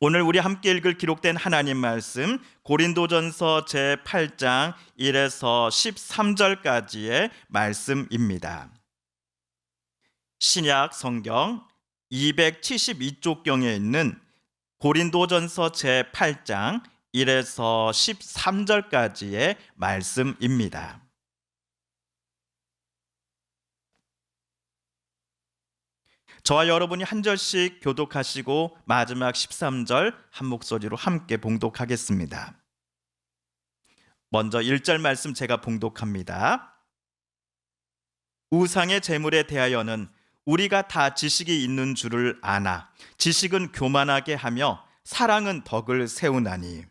오늘 우리 함께 읽을 기록된 하나님 말씀 고린도전서 제8장 1에서 13절까지의 말씀입니다. 신약 성경 272쪽경에 있는 고린도전서 제8장 1에서 13절까지의 말씀입니다. 저와 여러분이 한 절씩 교독하시고 마지막 13절 한 목소리로 함께 봉독하겠습니다. 먼저 1절 말씀 제가 봉독합니다. 우상의 제물에 대하여는 우리가 다 지식이 있는 줄을 아나 지식은 교만하게 하며 사랑은 덕을 세우나니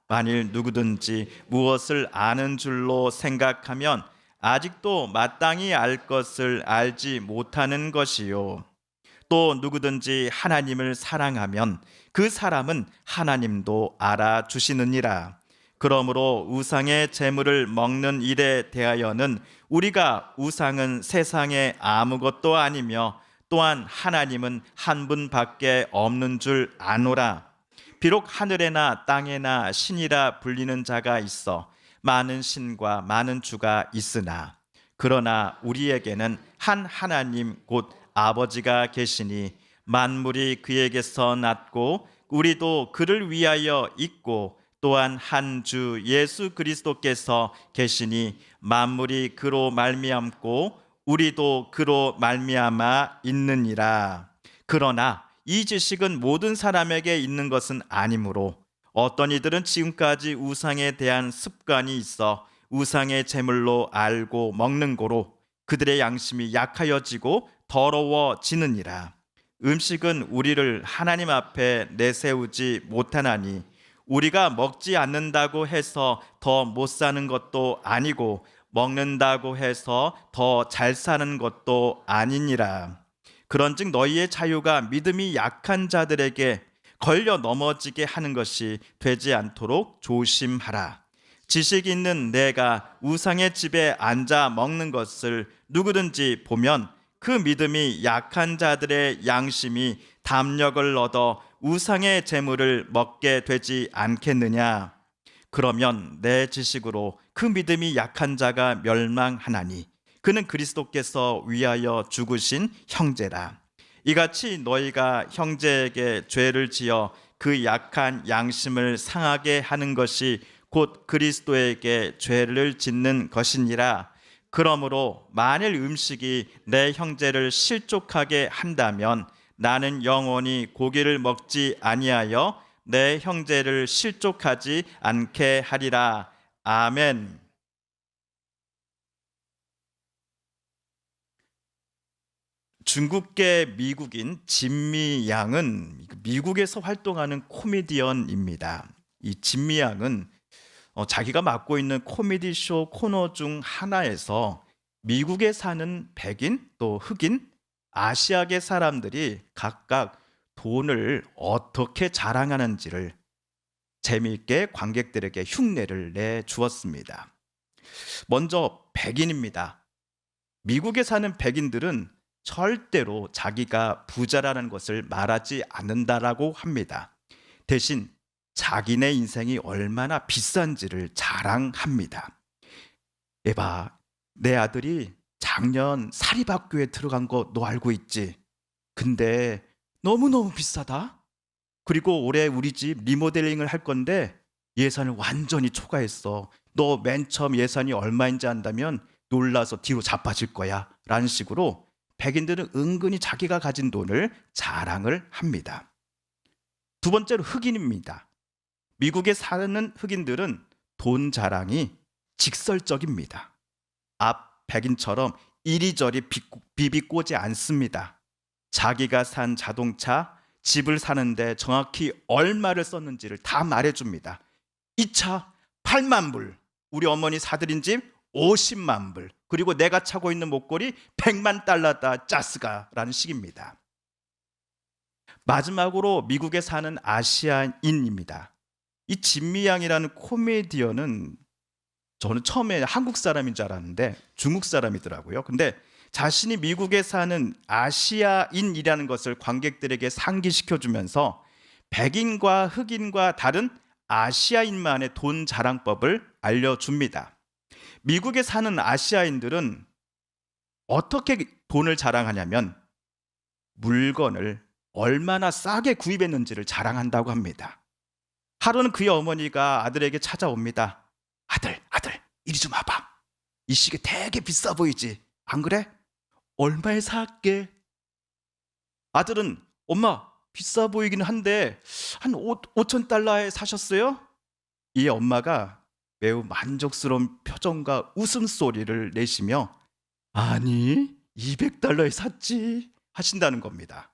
만일 누구든지 무엇을 아는 줄로 생각하면 아직도 마땅히 알 것을 알지 못하는 것이요 또 누구든지 하나님을 사랑하면 그 사람은 하나님도 알아주시느니라. 그러므로 우상의 제물을 먹는 일에 대하여는 우리가 우상은 세상에 아무것도 아니며 또한 하나님은 한 분밖에 없는 줄 아노라. 비록 하늘에나 땅에나 신이라 불리는 자가 있어 많은 신과 많은 주가 있으나 그러나 우리에게는 한 하나님 곧 아버지가 계시니 만물이 그에게서 났고 우리도 그를 위하여 있고 또한 한 주 예수 그리스도께서 계시니 만물이 그로 말미암고 우리도 그로 말미암아 있느니라. 그러나 이 지식은 모든 사람에게 있는 것은 아니므로 어떤 이들은 지금까지 우상에 대한 습관이 있어 우상의 제물로 알고 먹는 고로 그들의 양심이 약하여지고 더러워지느니라. 음식은 우리를 하나님 앞에 내세우지 못하나니 우리가 먹지 않는다고 해서 더 못 사는 것도 아니고 먹는다고 해서 더 잘 사는 것도 아니니라. 그런즉 너희의 자유가 믿음이 약한 자들에게 걸려 넘어지게 하는 것이 되지 않도록 조심하라. 지식 있는 내가 우상의 집에 앉아 먹는 것을 누구든지 보면 그 믿음이 약한 자들의 양심이 담력을 얻어 우상의 제물을 먹게 되지 않겠느냐. 그러면 내 지식으로 그 믿음이 약한 자가 멸망하나니 그는 그리스도께서 위하여 죽으신 형제라. 이같이 너희가 형제에게 죄를 지어 그 약한 양심을 상하게 하는 것이 곧 그리스도에게 죄를 짓는 것이니라. 그러므로 만일 음식이 내 형제를 실족하게 한다면 나는 영원히 고기를 먹지 아니하여 내 형제를 실족하지 않게 하리라. 아멘. 중국계 미국인 진미 양은 미국에서 활동하는 코미디언입니다. 이 진미 양은 자기가 맡고 있는 코미디 쇼 코너 중 하나에서 미국에 사는 백인 또 흑인 아시아계 사람들이 각각 돈을 어떻게 자랑하는지를 재미있게 관객들에게 흉내를 내 주었습니다. 먼저 백인입니다. 미국에 사는 백인들은 절대로 자기가 부자라는 것을 말하지 않는다라고 합니다. 대신 자기네 인생이 얼마나 비싼지를 자랑합니다. 에바, 내 아들이 작년 사립학교에 들어간 거 너 알고 있지? 근데 너무너무 비싸다. 그리고 올해 우리 집 리모델링을 할 건데 예산을 완전히 초과했어. 너 맨 처음 예산이 얼마인지 안다면 놀라서 뒤로 자빠질 거야. 라는 식으로 백인들은 은근히 자기가 가진 돈을 자랑을 합니다. 두 번째로 흑인입니다. 미국에 사는 흑인들은 돈 자랑이 직설적입니다. 앞 백인처럼 이리저리 비비꼬지 않습니다. 자기가 산 자동차, 집을 사는데 정확히 얼마를 썼는지를 다 말해줍니다. 이 차 8만 불, 우리 어머니 사들인 집 50만 불, 그리고 내가 차고 있는 목걸이 100만 달러다 짜스가라는 식입니다. 마지막으로 미국에 사는 아시아인입니다. 이 진미양이라는 코미디언은 저는 처음에 한국 사람인 줄 알았는데 중국 사람이더라고요. 근데 자신이 미국에 사는 아시아인이라는 것을 관객들에게 상기시켜주면서 백인과 흑인과 다른 아시아인만의 돈 자랑법을 알려줍니다. 미국에 사는 아시아인들은 어떻게 돈을 자랑하냐면 물건을 얼마나 싸게 구입했는지를 자랑한다고 합니다. 하루는 그의 어머니가 아들에게 찾아옵니다. 아들, 이리 좀 와봐. 이 시계 되게 비싸 보이지? 안 그래? 얼마에 살게? 아들은 엄마, 비싸 보이긴 한데 한 5천 달러에 사셨어요? 이 엄마가 매우 만족스러운 표정과 웃음소리를 내시며 아니, 200달러에 샀지 하신다는 겁니다.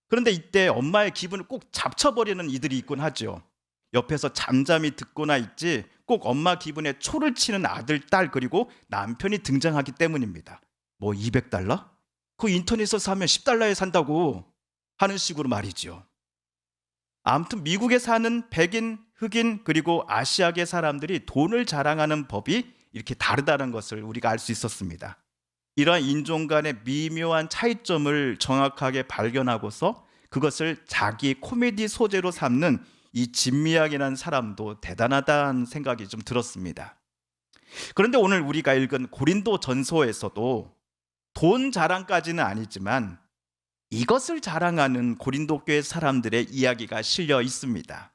그런데 이때 엄마의 기분을 꼭 잡쳐버리는 이들이 있곤 하죠. 옆에서 잠잠히 듣고나 있지 꼭 엄마 기분에 초를 치는 아들, 딸 그리고 남편이 등장하기 때문입니다. 뭐 200달러? 그 인터넷에서 사면 10달러에 산다고 하는 식으로 말이죠. 아무튼 미국에 사는 백인, 흑인 그리고 아시아계 사람들이 돈을 자랑하는 법이 이렇게 다르다는 것을 우리가 알 수 있었습니다. 이러한 인종 간의 미묘한 차이점을 정확하게 발견하고서 그것을 자기 코미디 소재로 삼는 이 진미약이라는 사람도 대단하다는 생각이 좀 들었습니다. 그런데 오늘 우리가 읽은 고린도 전서에서도 돈 자랑까지는 아니지만 이것을 자랑하는 고린도 교회 사람들의 이야기가 실려 있습니다.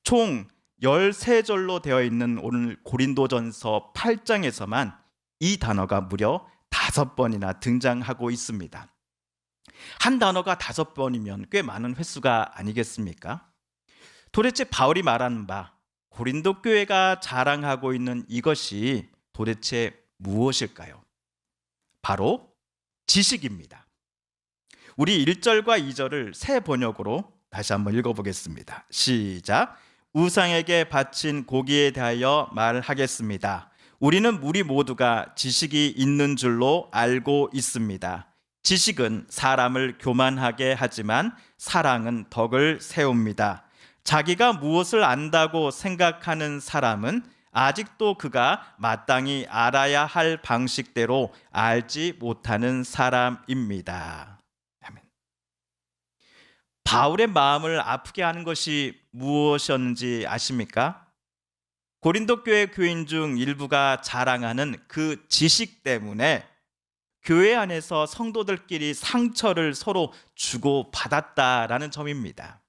총 13절로 되어 있는 오늘 고린도전서 8장에서만 이 단어가 무려 5번이나 등장하고 있습니다. 한 단어가 5번이면 꽤 많은 횟수가 아니겠습니까? 도대체 바울이 말하는 바 고린도 교회가 자랑하고 있는 이것이 도대체 무엇일까요? 바로 지식입니다. 우리 1절과 2절을 새 번역으로 다시 한번 읽어보겠습니다. 시작. 우상에게 바친 고기에 대하여 말하겠습니다. 우리는 우리 모두가 지식이 있는 줄로 알고 있습니다. 지식은 사람을 교만하게 하지만 사랑은 덕을 세웁니다. 자기가 무엇을 안다고 생각하는 사람은 아직도 그가 마땅히 알아야 할 방식대로 알지 못하는 사람입니다. 아멘. 바울의 마음을 아프게 하는 것이 무엇이었는지 아십니까? 고린도 교회 교인 중 일부가 자랑하는 그 지식 때문에 교회 안에서 성도들끼리 상처를 서로 주고받았다라는 점입니다.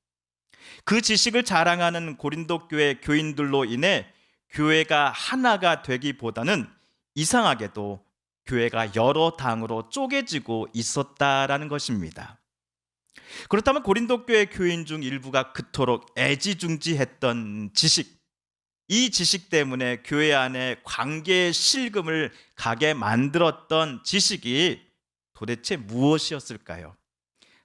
그 지식을 자랑하는 고린도 교회 교인들로 인해 교회가 하나가 되기보다는 이상하게도 교회가 여러 당으로 쪼개지고 있었다라는 것입니다. 그렇다면 고린도 교회 교인 중 일부가 그토록 애지중지했던 지식, 이 지식 때문에 교회 안에 관계의 실금을 가게 만들었던 지식이 도대체 무엇이었을까요?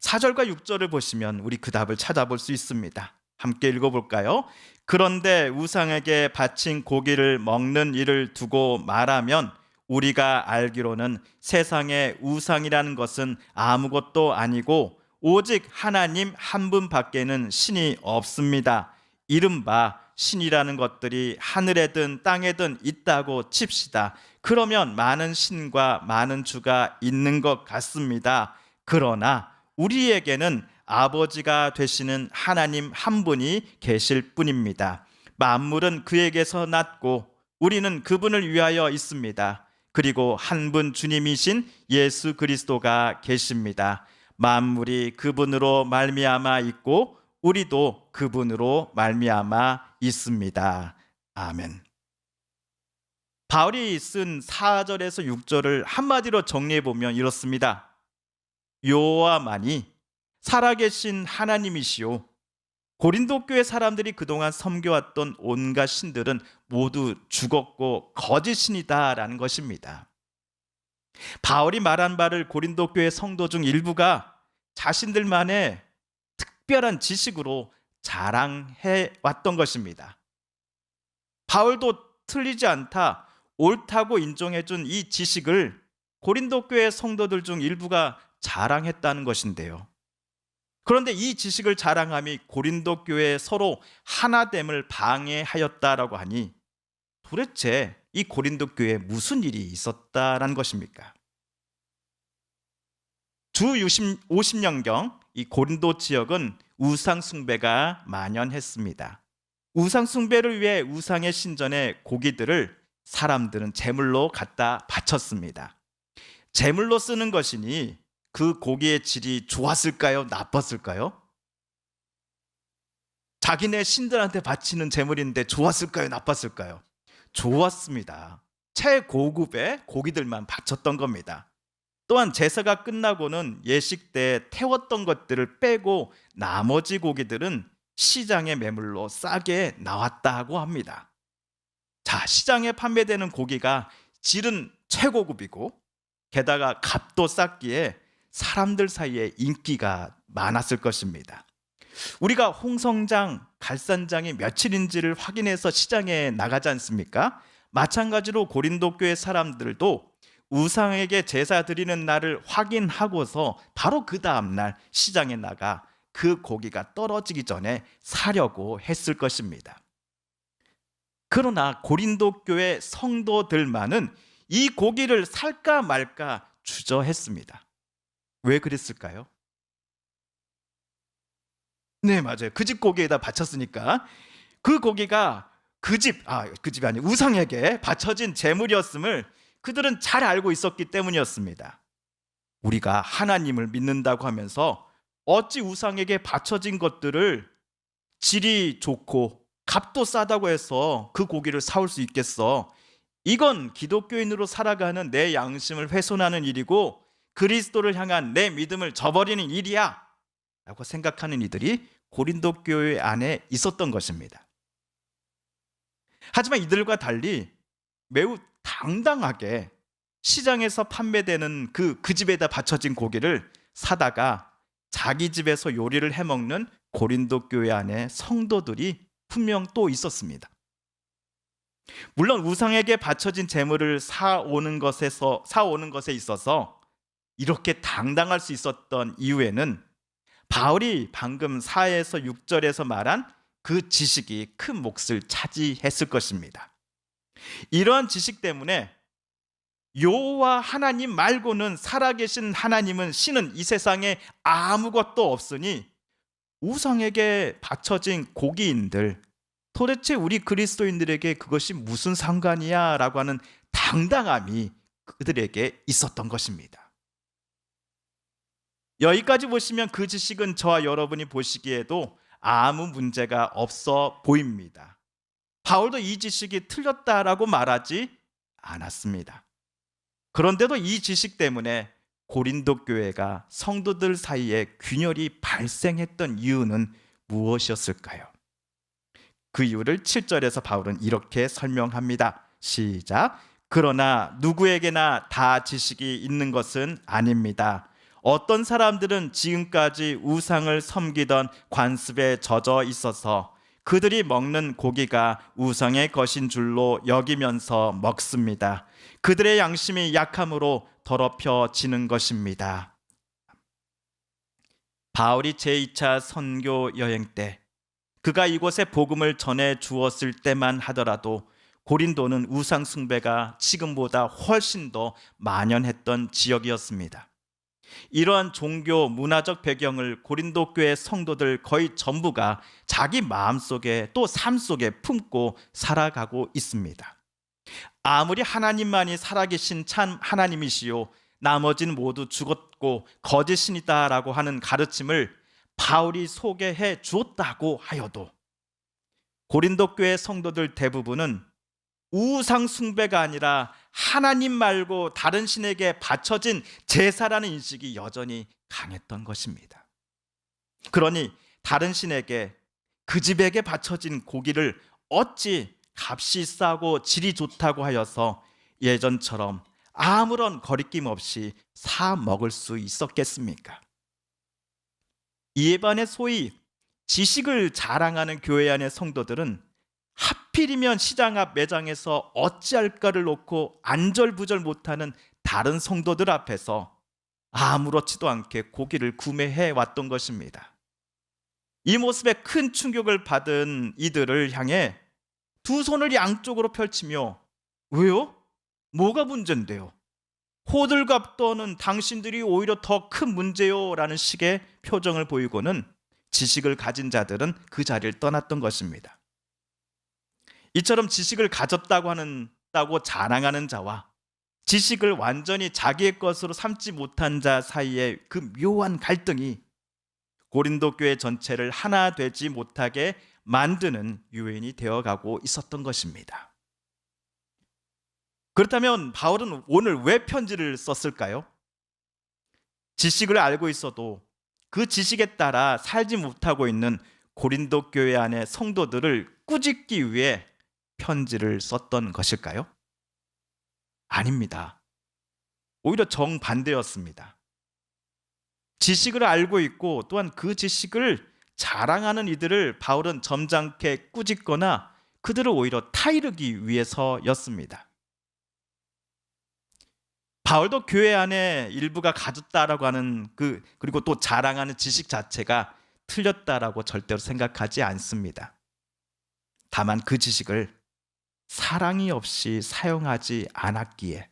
4절과 6절을 보시면 우리 그 답을 찾아볼 수 있습니다. 함께 읽어볼까요? 그런데 우상에게 바친 고기를 먹는 일을 두고 말하면 우리가 알기로는 세상의 우상이라는 것은 아무것도 아니고 오직 하나님 한 분밖에는 신이 없습니다. 이른바 신이라는 것들이 하늘에든 땅에든 있다고 칩시다. 그러면 많은 신과 많은 주가 있는 것 같습니다. 그러나 우리에게는 아버지가 되시는 하나님 한 분이 계실 뿐입니다. 만물은 그에게서 났고 우리는 그분을 위하여 있습니다. 그리고 한 분 주님이신 예수 그리스도가 계십니다. 만물이 그분으로 말미암아 있고 우리도 그분으로 말미암아 있습니다. 아멘. 바울이 쓴 4절에서 6절을 한마디로 정리해 보면 이렇습니다. 여호와만이 살아계신 하나님이시오. 고린도 교회 사람들이 그동안 섬겨왔던 온갖 신들은 모두 죽었고 거짓신이다라는 것입니다. 바울이 말한 바를 고린도 교회 성도 중 일부가 자신들만의 특별한 지식으로 자랑해 왔던 것입니다. 바울도 틀리지 않다, 옳다고 인정해준 이 지식을 고린도 교회 성도들 중 일부가 자랑했다는 것인데요. 그런데 이 지식을 자랑함이 고린도 교회에 서로 하나됨을 방해하였다라고 하니 도대체 이 고린도 교회에 무슨 일이 있었다라는 것입니까? 주 50년경 이 고린도 지역은 우상 숭배가 만연했습니다. 우상 숭배를 위해 우상의 신전에 고기들을 사람들은 제물로 갖다 바쳤습니다. 제물로 쓰는 것이니 그 고기의 질이 좋았을까요? 나빴을까요? 자기네 신들한테 바치는 제물인데 좋았을까요? 나빴을까요? 좋았습니다. 최고급의 고기들만 바쳤던 겁니다. 또한 제사가 끝나고는 예식 때 태웠던 것들을 빼고 나머지 고기들은 시장의 매물로 싸게 나왔다고 합니다. 자, 시장에 판매되는 고기가 질은 최고급이고 게다가 값도 쌌기에 사람들 사이에 인기가 많았을 것입니다. 우리가 홍성장, 갈산장이 며칠인지를 확인해서 시장에 나가지 않습니까? 마찬가지로 고린도 교회 사람들도 우상에게 제사 드리는 날을 확인하고서 바로 그 다음 날 시장에 나가 그 고기가 떨어지기 전에 사려고 했을 것입니다. 그러나 고린도 교회 성도들만은 이 고기를 살까 말까 주저했습니다. 왜 그랬을까요? 네, 맞아요. 그 집 고기에다 바쳤으니까 그 고기가 그 집이 아니고 우상에게 바쳐진 제물이었음을 그들은 잘 알고 있었기 때문이었습니다. 우리가 하나님을 믿는다고 하면서 어찌 우상에게 바쳐진 것들을 질이 좋고 값도 싸다고 해서 그 고기를 사올 수 있겠어? 이건 기독교인으로 살아가는 내 양심을 훼손하는 일이고 그리스도를 향한 내 믿음을 저버리는 일이야 라고 생각하는 이들이 고린도 교회 안에 있었던 것입니다. 하지만 이들과 달리 매우 당당하게 시장에서 판매되는 그 집에다 바쳐진 고기를 사다가 자기 집에서 요리를 해먹는 고린도 교회 안에 성도들이 분명 또 있었습니다. 물론 우상에게 바쳐진 제물을 사오는 것에 있어서 이렇게 당당할 수 있었던 이유에는 바울이 방금 4에서 6절에서 말한 그 지식이 큰 몫을 차지했을 것입니다. 이러한 지식 때문에 여호와 하나님 말고는 살아계신 하나님은 신은 이 세상에 아무것도 없으니 우상에게 바쳐진 고기인들 도대체 우리 그리스도인들에게 그것이 무슨 상관이야 라고 하는 당당함이 그들에게 있었던 것입니다. 여기까지 보시면 그 지식은 저와 여러분이 보시기에도 아무 문제가 없어 보입니다. 바울도 이 지식이 틀렸다라고 말하지 않았습니다. 그런데도 이 지식 때문에 고린도 교회가 성도들 사이에 균열이 발생했던 이유는 무엇이었을까요? 그 이유를 7절에서 바울은 이렇게 설명합니다. 시작. 그러나 누구에게나 다 지식이 있는 것은 아닙니다. 어떤 사람들은 지금까지 우상을 섬기던 관습에 젖어 있어서 그들이 먹는 고기가 우상의 것인 줄로 여기면서 먹습니다. 그들의 양심이 약함으로 더럽혀지는 것입니다. 바울이 제2차 선교 여행 때 그가 이곳에 복음을 전해 주었을 때만 하더라도 고린도는 우상 숭배가 지금보다 훨씬 더 만연했던 지역이었습니다. 이러한 종교 문화적 배경을 고린도 교회 성도들 거의 전부가 자기 마음속에 또 삶 속에 품고 살아가고 있습니다. 아무리 하나님만이 살아계신 참 하나님이시요 나머지는 모두 죽었고 거짓신이다라고 하는 가르침을 바울이 소개해 주었다고 하여도 고린도 교회 성도들 대부분은 우상 숭배가 아니라 하나님 말고 다른 신에게 바쳐진 제사라는 인식이 여전히 강했던 것입니다. 그러니 다른 신에게 그 집에게 바쳐진 고기를 어찌 값이 싸고 질이 좋다고 하여서 예전처럼 아무런 거리낌 없이 사 먹을 수 있었겠습니까? 이에 반해 소위 지식을 자랑하는 교회 안의 성도들은 하필이면 시장 앞 매장에서 어찌할까를 놓고 안절부절 못하는 다른 성도들 앞에서 아무렇지도 않게 고기를 구매해 왔던 것입니다. 이 모습에 큰 충격을 받은 이들을 향해 두 손을 양쪽으로 펼치며 왜요? 뭐가 문제인데요? 호들갑 떠는 당신들이 오히려 더 큰 문제요 라는 식의 표정을 보이고는 지식을 가진 자들은 그 자리를 떠났던 것입니다. 이처럼 지식을 가졌다고 자랑하는 자와 지식을 완전히 자기의 것으로 삼지 못한 자 사이의 그 묘한 갈등이 고린도 교회 전체를 하나 되지 못하게 만드는 요인이 되어가고 있었던 것입니다. 그렇다면 바울은 오늘 왜 편지를 썼을까요? 지식을 알고 있어도 그 지식에 따라 살지 못하고 있는 고린도 교회 안의 성도들을 꾸짖기 위해 편지를 썼던 것일까요? 아닙니다. 오히려 정반대였습니다. 지식을 알고 있고 또한 그 지식을 자랑하는 이들을 바울은 점잖게 꾸짖거나 그들을 오히려 타이르기 위해서였습니다. 바울도 교회 안에 일부가 가졌다라고 하는 그리고 또 자랑하는 지식 자체가 틀렸다라고 절대로 생각하지 않습니다. 다만 그 지식을 사랑이 없이 사용하지 않았기에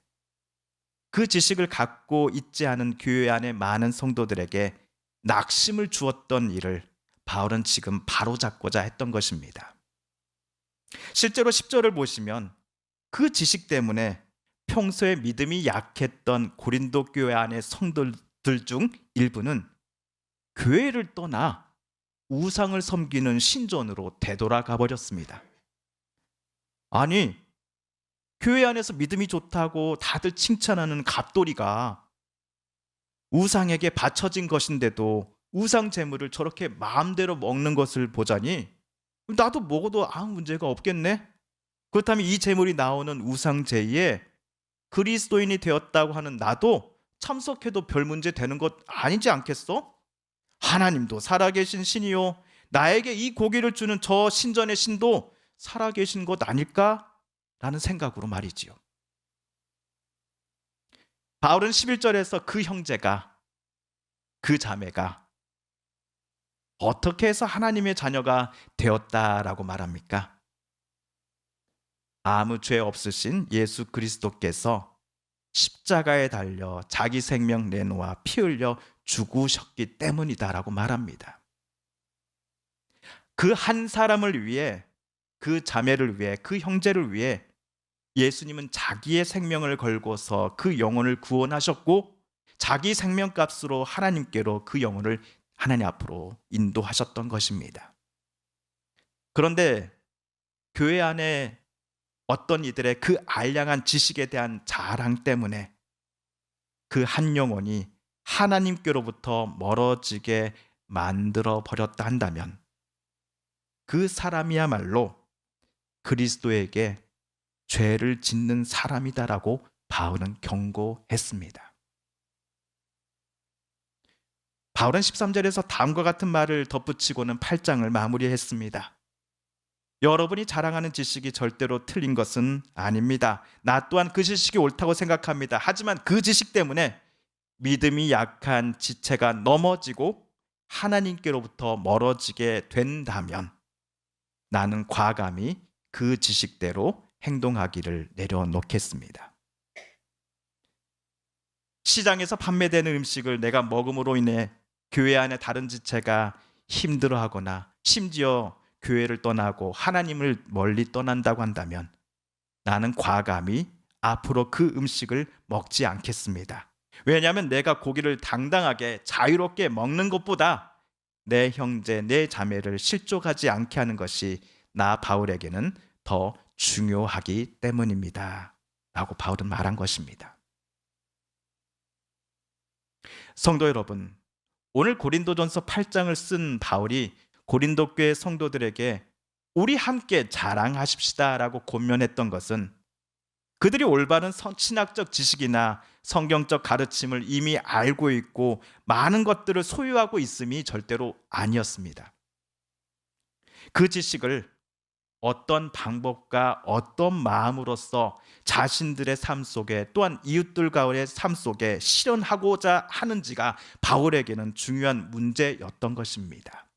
그 지식을 갖고 있지 않은 교회 안의 많은 성도들에게 낙심을 주었던 일을 바울은 지금 바로잡고자 했던 것입니다. 실제로 10절을 보시면 그 지식 때문에 평소에 믿음이 약했던 고린도 교회 안의 성도들 중 일부는 교회를 떠나 우상을 섬기는 신전으로 되돌아가 버렸습니다. 아니, 교회 안에서 믿음이 좋다고 다들 칭찬하는 갑돌이가 우상에게 바쳐진 것인데도 우상 제물을 저렇게 마음대로 먹는 것을 보자니 나도 먹어도 아무 문제가 없겠네? 그렇다면 이 제물이 나오는 우상 제의에 그리스도인이 되었다고 하는 나도 참석해도 별 문제 되는 것 아니지 않겠어? 하나님도 살아계신 신이요, 나에게 이 고기를 주는 저 신전의 신도 살아계신 것 아닐까? 라는 생각으로 말이지요. 바울은 11절에서 그 형제가, 그 자매가 어떻게 해서 하나님의 자녀가 되었다라고 말합니까? 아무 죄 없으신 예수 그리스도께서 십자가에 달려 자기 생명 내놓아 피 흘려 죽으셨기 때문이다라고 말합니다. 그 한 사람을 위해, 그 자매를 위해, 그 형제를 위해 예수님은 자기의 생명을 걸고서 그 영혼을 구원하셨고 자기 생명값으로 하나님께로 그 영혼을 하나님 앞으로 인도하셨던 것입니다. 그런데 교회 안에 어떤 이들의 그 알량한 지식에 대한 자랑 때문에 그 한 영혼이 하나님께로부터 멀어지게 만들어 버렸다 한다면 그 사람이야말로 그리스도에게 죄를 짓는 사람이다라고 바울은 경고했습니다. 바울은 13절에서 다음과 같은 말을 덧붙이고는 8장을 마무리했습니다. 여러분이 자랑하는 지식이 절대로 틀린 것은 아닙니다. 나 또한 그 지식이 옳다고 생각합니다. 하지만 그 지식 때문에 믿음이 약한 지체가 넘어지고 하나님께로부터 멀어지게 된다면 나는 과감히 그 지식대로 행동하기를 내려놓겠습니다. 시장에서 판매되는 음식을 내가 먹음으로 인해 교회 안에 다른 지체가 힘들어하거나 심지어 교회를 떠나고 하나님을 멀리 떠난다고 한다면 나는 과감히 앞으로 그 음식을 먹지 않겠습니다. 왜냐하면 내가 고기를 당당하게 자유롭게 먹는 것보다 내 형제, 내 자매를 실족하지 않게 하는 것이 나 바울에게는 더 중요하기 때문입니다. 라고 바울은 말한 것입니다. 성도 여러분, 오늘 고린도전서 8장을 쓴 바울이 고린도 교회 성도들에게 우리 함께 자랑하십시다 라고 권면했던 것은 그들이 올바른 신학적 지식이나 성경적 가르침을 이미 알고 있고 많은 것들을 소유하고 있음이 절대로 아니었습니다. 그 지식을 어떤 방법과 어떤 마음으로써 자신들의 삶 속에 또한 이웃들과의 삶 속에 실현하고자 하는지가 바울에게는 중요한 문제였던 것입니다.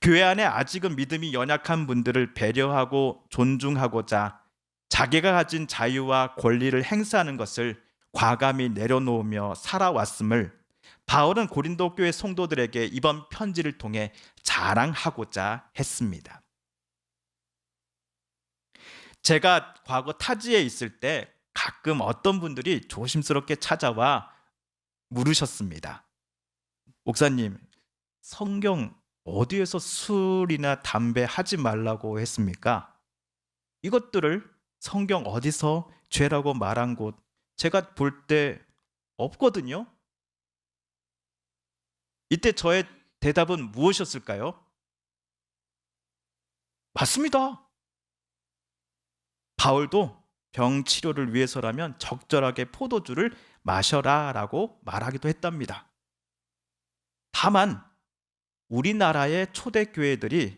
교회 안에 아직은 믿음이 연약한 분들을 배려하고 존중하고자 자기가 가진 자유와 권리를 행사하는 것을 과감히 내려놓으며 살아왔음을 바울은 고린도 교회 성도들에게 이번 편지를 통해 자랑하고자 했습니다. 제가 과거 타지에 있을 때 가끔 어떤 분들이 조심스럽게 찾아와 물으셨습니다. 목사님, 성경 어디에서 술이나 담배 하지 말라고 했습니까? 이것들을 성경 어디서 죄라고 말한 곳 제가 볼 때 없거든요. 이때 저의 대답은 무엇이었을까요? 맞습니다. 바울도 병 치료를 위해서라면 적절하게 포도주를 마셔라 라고 말하기도 했답니다. 다만 우리나라의 초대교회들이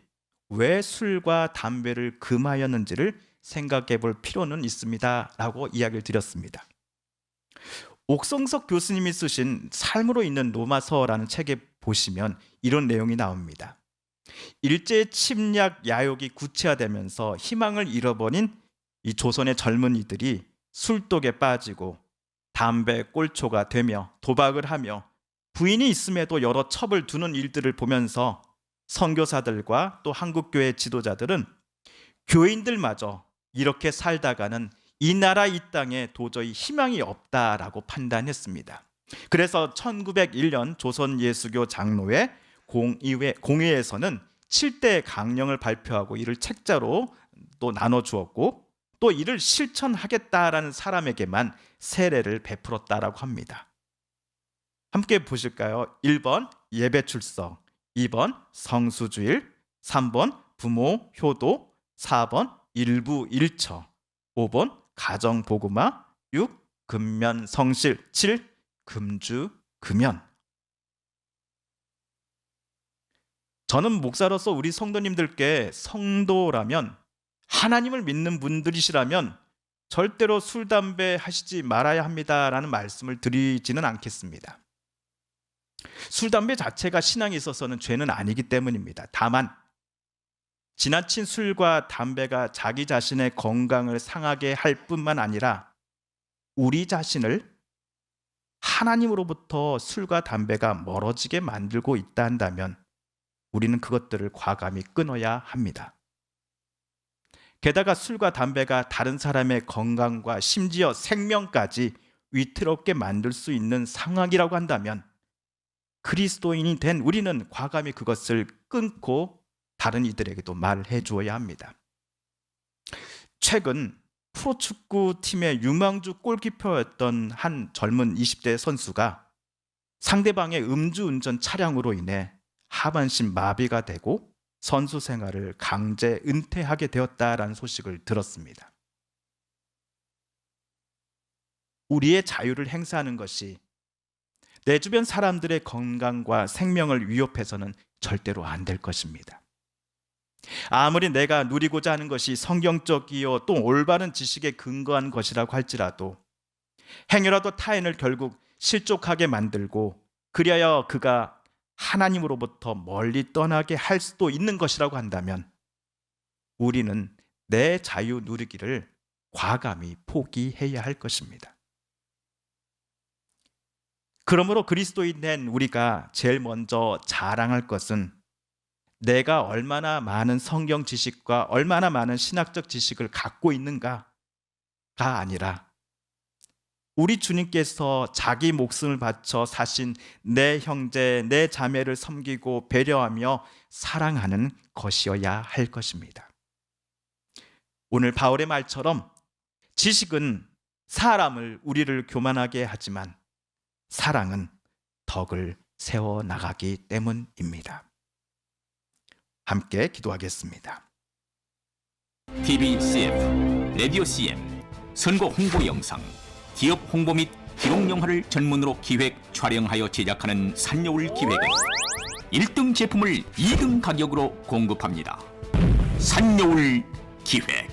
왜 술과 담배를 금하였는지를 생각해 볼 필요는 있습니다 라고 이야기를 드렸습니다. 옥성석 교수님이 쓰신 삶으로 있는 로마서라는 책에 보시면 이런 내용이 나옵니다. 일제 침략 야욕이 구체화되면서 희망을 잃어버린 이 조선의 젊은이들이 술독에 빠지고 담배 꼴초가 되며 도박을 하며 부인이 있음에도 여러 첩을 두는 일들을 보면서 선교사들과 또 한국교회 지도자들은 교인들마저 이렇게 살다가는 이 나라 이 땅에 도저히 희망이 없다라고 판단했습니다. 그래서 1901년 조선예수교 장로회 공의회에서는 7대 강령을 발표하고 이를 책자로 또 나눠주었고 또 이를 실천하겠다라는 사람에게만 세례를 베풀었다라고 합니다. 함께 보실까요? 1번 예배 출석, 2번 성수주일, 3번 부모 효도, 4번 일부 일처, 5번 가정 복음화, 6 금면 성실, 7 금주 금연. 저는 목사로서 우리 성도님들께 성도라면 하나님을 믿는 분들이시라면 절대로 술, 담배 하시지 말아야 합니다라는 말씀을 드리지는 않겠습니다. 술, 담배 자체가 신앙에 있어서는 죄는 아니기 때문입니다. 다만 지나친 술과 담배가 자기 자신의 건강을 상하게 할 뿐만 아니라 우리 자신을 하나님으로부터 술과 담배가 멀어지게 만들고 있다 한다면 우리는 그것들을 과감히 끊어야 합니다. 게다가 술과 담배가 다른 사람의 건강과 심지어 생명까지 위태롭게 만들 수 있는 상황이라고 한다면 그리스도인이 된 우리는 과감히 그것을 끊고 다른 이들에게도 말해 주어야 합니다. 최근 프로축구 팀의 유망주 골키퍼였던 한 젊은 20대 선수가 상대방의 음주운전 차량으로 인해 하반신 마비가 되고 선수 생활을 강제 은퇴하게 되었다라는 소식을 들었습니다. 우리의 자유를 행사하는 것이 내 주변 사람들의 건강과 생명을 위협해서는 절대로 안 될 것입니다. 아무리 내가 누리고자 하는 것이 성경적이요 또 올바른 지식에 근거한 것이라고 할지라도 행여라도 타인을 결국 실족하게 만들고 그리하여 그가 하나님으로부터 멀리 떠나게 할 수도 있는 것이라고 한다면 우리는 내 자유 누리기를 과감히 포기해야 할 것입니다. 그러므로 그리스도인 된 우리가 제일 먼저 자랑할 것은 내가 얼마나 많은 성경 지식과 얼마나 많은 신학적 지식을 갖고 있는가가 아니라 우리 주님께서 자기 목숨을 바쳐 사신 내 형제, 내 자매를 섬기고 배려하며 사랑하는 것이어야 할 것입니다. 오늘 바울의 말처럼 지식은 사람을 우리를 교만하게 하지만 사랑은 덕을 세워나가기 때문입니다. 함께 기도하겠습니다. TV CF, 라디오 CM, 선거 홍보 영상, 기업 홍보 및 기록 영화를 전문으로 기획, 촬영하여 제작하는 산여울 기획은 1등 제품을 2등 가격으로 공급합니다. 산여울 기획.